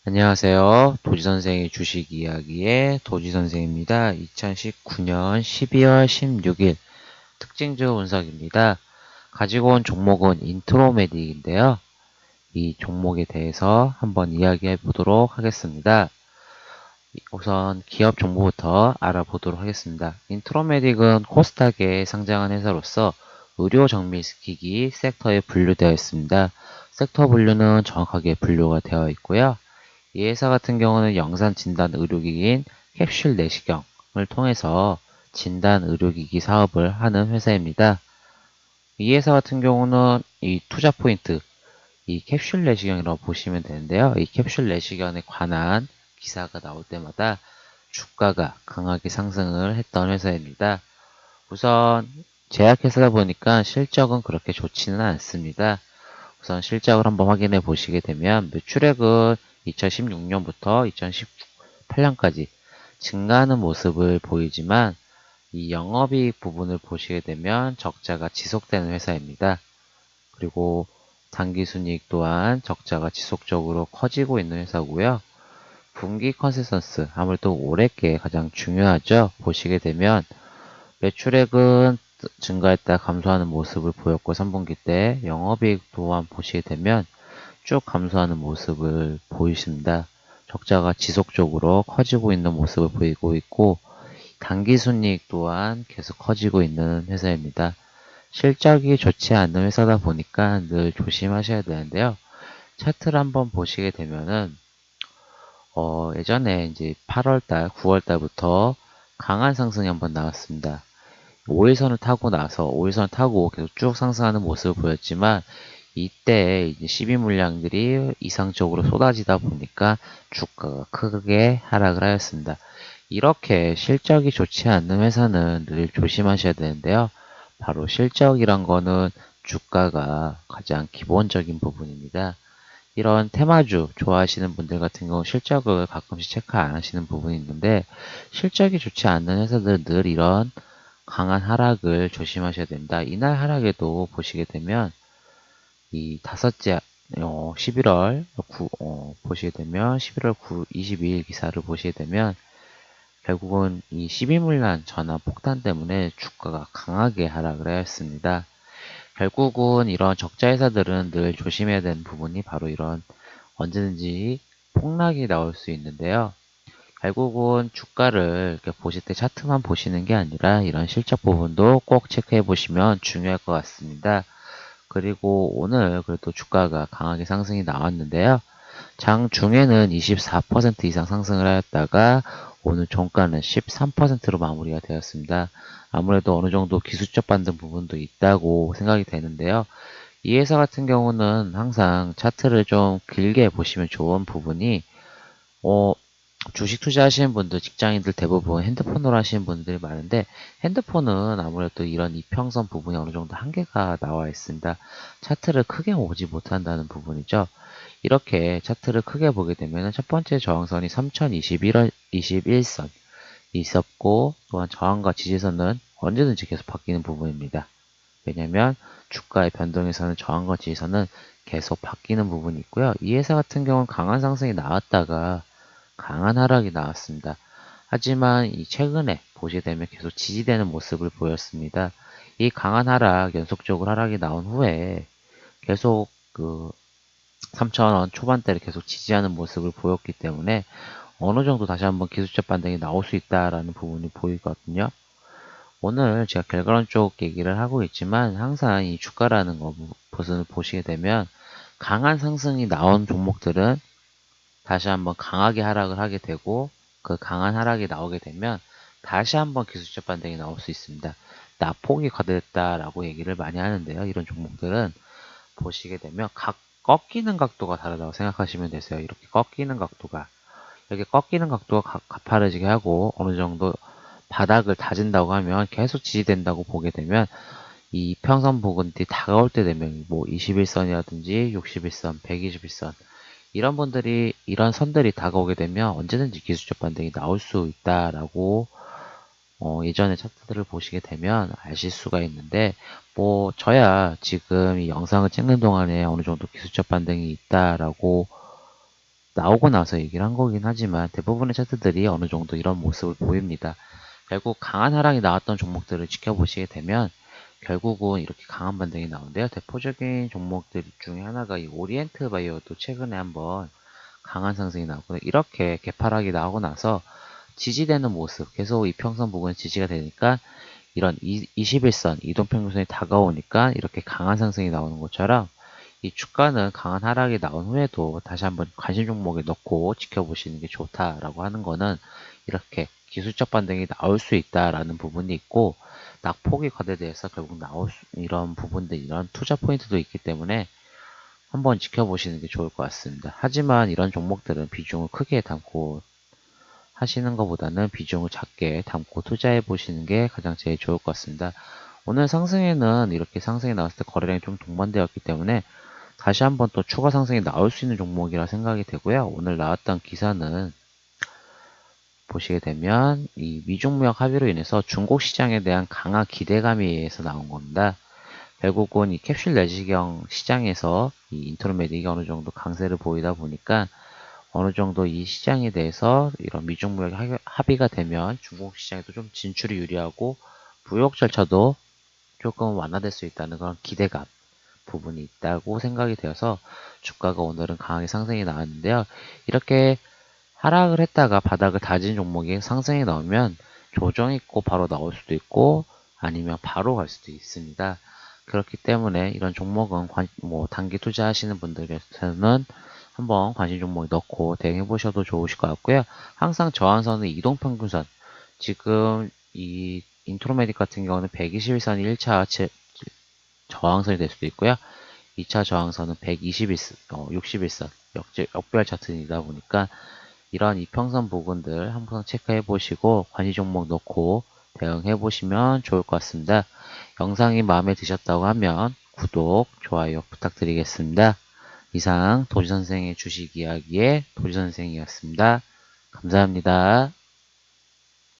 안녕하세요. 도지선생의 주식 이야기의 도지선생입니다. 2019년 12월 16일 특징주 분석입니다. 가지고 온 종목은 인트로메딕인데요. 이 종목에 대해서 한번 이야기해 보도록 하겠습니다. 우선 기업 정보부터 알아보도록 하겠습니다. 인트로메딕은 코스닥에 상장한 회사로서 의료 정밀기기 섹터에 분류되어 있습니다. 섹터 분류는 정확하게 분류가 되어 있고요. 이 회사 같은 경우는 영상 진단 의료기기인 캡슐 내시경을 통해서 진단 의료기기 사업을 하는 회사입니다. 이 회사 같은 경우는 이 투자 포인트, 이 캡슐 내시경이라고 보시면 되는데요. 이 캡슐 내시경에 관한 기사가 나올 때마다 주가가 강하게 상승을 했던 회사입니다. 우선 제약회사다 보니까 실적은 그렇게 좋지는 않습니다. 우선 실적을 한번 확인해 보시게 되면 매출액은 2016년부터 2018년까지 증가하는 모습을 보이지만 이 영업이익 부분을 보시게 되면 적자가 지속되는 회사입니다. 그리고 당기순이익 또한 적자가 지속적으로 커지고 있는 회사고요. 분기 컨센서스 아무래도 올해 게 가장 중요하죠. 보시게 되면 매출액은 증가했다 감소하는 모습을 보였고 3분기 때 영업이익 또한 보시게 되면 쭉 감소하는 모습을 보이십니다. 적자가 지속적으로 커지고 있는 모습을 보이고 있고 당기순이익 또한 계속 커지고 있는 회사입니다. 실적이 좋지 않은 회사다 보니까 늘 조심하셔야 되는데요. 차트를 한번 보시게 되면은 예전에 이제 8월달, 9월달부터 강한 상승이 한번 나왔습니다. 5일선을 타고 나서 5일선을 타고 계속 쭉 상승하는 모습을 보였지만 이때 이제 12 물량들이 이상적으로 쏟아지다 보니까 주가가 크게 하락을 하였습니다. 이렇게 실적이 좋지 않는 회사는 늘 조심하셔야 되는데요. 바로 실적이란 거는 주가가 가장 기본적인 부분입니다. 이런 테마주 좋아하시는 분들 같은 경우 실적을 가끔씩 체크 안 하시는 부분이 있는데 실적이 좋지 않는 회사들은 늘 이런 강한 하락을 조심하셔야 됩니다. 이날 하락에도 보시게 되면 이 다섯째 11월 9 보시게 되면 11월 9 22일 기사를 보시게 되면 결국은 이 12물란 전환 폭탄 때문에 주가가 강하게 하락을 하였습니다. 결국은 이런 적자 회사들은 늘 조심해야 되는 부분이 바로 이런 언제든지 폭락이 나올 수 있는데요. 결국은 주가를 이렇게 보실 때 차트만 보시는 게 아니라 이런 실적 부분도 꼭 체크해 보시면 중요할 것 같습니다. 그리고 오늘 그래도 주가가 강하게 상승이 나왔는데요. 장중에는 24% 이상 상승을 하였다가 오늘 종가는 13%로 마무리가 되었습니다. 아무래도 어느 정도 기술적 반등 부분도 있다고 생각이 되는데요. 이 회사 같은 경우는 항상 차트를 좀 길게 보시면 좋은 부분이 어, 주식 투자하시는 분들, 직장인들 대부분 핸드폰으로 하시는 분들이 많은데 핸드폰은 아무래도 이런 이평선 부분이 어느 정도 한계가 나와 있습니다. 차트를 크게 보지 못한다는 부분이죠. 이렇게 차트를 크게 보게 되면 첫 번째 저항선이 3021선 있었고 또한 저항과 지지선은 언제든지 계속 바뀌는 부분입니다. 왜냐하면 주가의 변동에서는 저항과 지지선은 계속 바뀌는 부분이 있고요. 이 회사 같은 경우는 강한 상승이 나왔다가 강한 하락이 나왔습니다. 하지만 이 최근에 보시게 되면 계속 지지되는 모습을 보였습니다. 이 강한 하락, 연속적으로 하락이 나온 후에 계속 그 3,000원 초반대를 계속 지지하는 모습을 보였기 때문에 어느 정도 다시 한번 기술적 반등이 나올 수 있다라는 부분이 보이거든요. 오늘 제가 결과론 쪽 얘기를 하고 있지만 항상 이 주가라는 것을 보시게 되면 강한 상승이 나온 종목들은 다시 한번 강하게 하락을 하게 되고 그 강한 하락이 나오게 되면 다시 한번 기술적 반등이 나올 수 있습니다. 낙폭이 과대했다라고 얘기를 많이 하는데요. 이런 종목들은 보시게 되면 꺾이는 각도가 다르다고 생각하시면 되세요. 이렇게 꺾이는 각도가 이렇게 꺾이는 각도가 가파르지게 하고 어느 정도 바닥을 다진다고 하면 계속 지지된다고 보게 되면 이 평선 부근들이 다가올 때 되면 뭐 21선이라든지 61선, 121선 이런 분들이 이런 선들이 다가오게 되면 언제든지 기술적 반등이 나올 수 있다라고 예전의 차트들을 보시게 되면 아실 수가 있는데 뭐 저야 지금 이 영상을 찍는 동안에 어느 정도 기술적 반등이 있다라고 나오고 나서 얘기를 한 거긴 하지만 대부분의 차트들이 어느 정도 이런 모습을 보입니다. 결국 강한 하락이 나왔던 종목들을 지켜보시게 되면 결국은 이렇게 강한 반등이 나오는데요. 대표적인 종목들 중에 하나가 이 오리엔트 바이오도 최근에 한번 강한 상승이 나오고 이렇게 개파락이 나오고 나서 지지되는 모습, 계속 이평선 부근에 지지가 되니까 이런 21선 이동평균선이 다가오니까 이렇게 강한 상승이 나오는 것처럼 이 주가는 강한 하락이 나온 후에도 다시 한번 관심 종목에 넣고 지켜보시는 게 좋다라고 하는 거는 이렇게 기술적 반등이 나올 수 있다라는 부분이 있고 낙폭이 과대돼서 결국 이런 부분들 이런 투자 포인트도 있기 때문에 한번 지켜보시는 게 좋을 것 같습니다. 하지만 이런 종목들은 비중을 크게 담고 하시는 것보다는 비중을 작게 담고 투자해 보시는 게 가장 제일 좋을 것 같습니다. 오늘 상승에는 이렇게 상승이 나왔을 때 거래량이 좀 동반되었기 때문에 다시 한번 또 추가 상승이 나올 수 있는 종목이라 생각이 되고요. 오늘 나왔던 기사는 보시게 되면 이 미중무역 합의로 인해서 중국 시장에 대한 강한 기대감에 의해서 나온 겁니다. 결국은 이 캡슐 내시경 시장에서 이 인트로메딕이 어느 정도 강세를 보이다 보니까 어느 정도 이 시장에 대해서 이런 미중무역 합의가 되면 중국 시장에도 좀 진출이 유리하고 무역 절차도 조금 완화될 수 있다는 그런 기대감 부분이 있다고 생각이 되어서 주가가 오늘은 강하게 상승이 나왔는데요. 이렇게 하락을 했다가 바닥을 다진 종목이 상승이 나오면 조정 있고 바로 나올 수도 있고 아니면 바로 갈 수도 있습니다. 그렇기 때문에 이런 종목은 단기 투자하시는 분들께서는 한번 관심 종목에 넣고 대응해 보셔도 좋으실 것 같고요. 항상 저항선은 이동평균선. 지금 이 인트로메딕 같은 경우는 121선이 1차 저항선이 될 수도 있고요. 2차 저항선은 121선, 61선 역별 차트이다 보니까 이러한 이평선 부분들 한번 체크해 보시고 관심 종목 넣고 대응해 보시면 좋을 것 같습니다. 영상이 마음에 드셨다고 하면 구독, 좋아요 부탁드리겠습니다. 이상 도지선생의 주식 이야기의 도지선생이었습니다. 감사합니다.